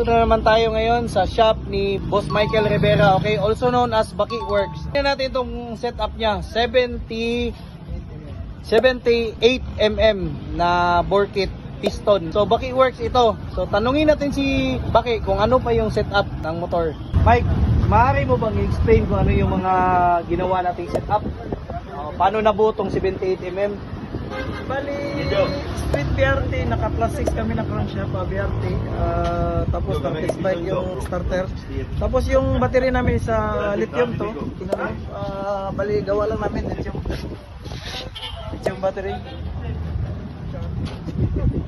Ito na naman tayo ngayon sa shop ni Boss Michael Rivera, okay? Also known as Baki Works. Tingnan natin itong setup niya, 78mm na bore kit piston. So Baki Works ito. So tanungin natin si Baki kung ano pa yung setup ng motor. Mike, maaari mo bang i-explain kung ano yung mga ginawa nating setup? Paano nabuo tong 78mm? Bali, street BRT, naka plus 6 kami na crankshaft, BRT. Tapos test bike yung starter. Tapos yung battery namin sa lithium to. Bali, gawa lang namin lithium battery.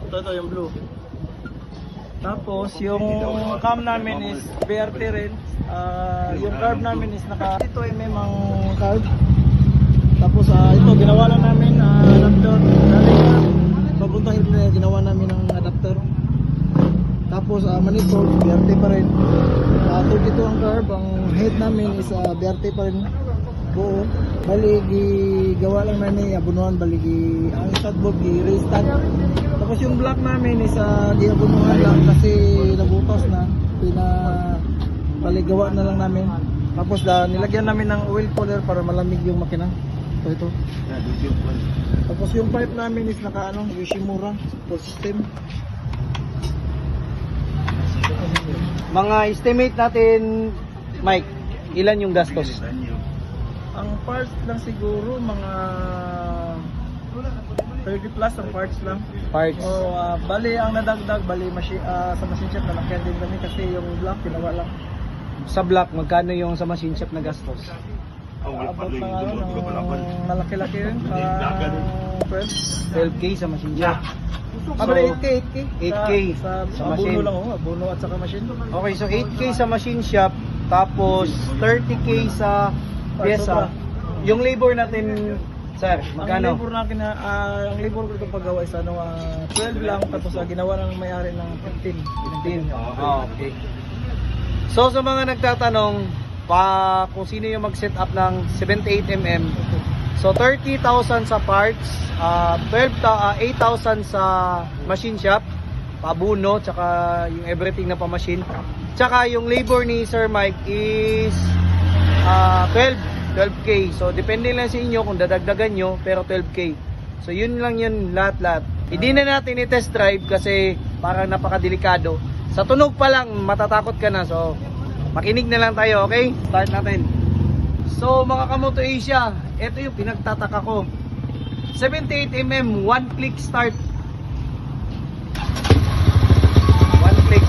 Ito yung blue. Tapos yung cam namin is BRT rin. Yung carb namin is naka 2mm ang carb. Tapos ito ginawa lang namin adapter. Papuntang ito ginawa namin ng adapter. Tapos manifold BRT pa rin. 32 ang carb, ang head namin is BRT pa rin. Buo. Bali gawa lang namin abunuhan, bali ang stud i-restart. Tapos yung block namin is giabunuhan lang kasi nabutas na. Bali gawa na lang namin. Tapos nilagyan namin ng oil cooler para malamig yung makina. Ito. Tapos yung pipe namin is naka Yoshimura full system. Mga estimate natin, Mike, ilan yung gastos? Ang parts lang siguro mga 30 plus ang parts lang. Parts. So bali ang nadagdag sa machine shop na nakyan din kami kasi yung block ginawa lang. Sa block, magkano yung sa machine shop na gastos? Abot ng malaki-laki rin, 12k sa machine shop. Bali 8K. 8K sa sa abono machine. lang, abono at saka machine. Okay, so 8k sa machine shop, tapos 30k sa pyesa. Yung labor natin, sir, magkano? Ang labor ko itong paggawa is 12 lang, tapos ginawa ng may-ari ng 15. 15. Okay. So sa mga nagtatanong kung sino yung mag-set up ng 78mm, so 30,000 sa parts, 8,000 sa machine shop, pabuno, tsaka yung everything na pa-machine. Tsaka yung labor ni Sir Mike is 12k. So depende lang sa inyo kung dadagdagan nyo, pero 12k. So yun lang yun lahat-lahat. Hindi na natin i-test drive kasi parang napakadelikado. Sa tunog pa lang matatakot ka na. So makinig na lang tayo, okay? Start natin. So mga Kamoto Asia, ito yung pinagtataka ko. 78mm, one click start. One click.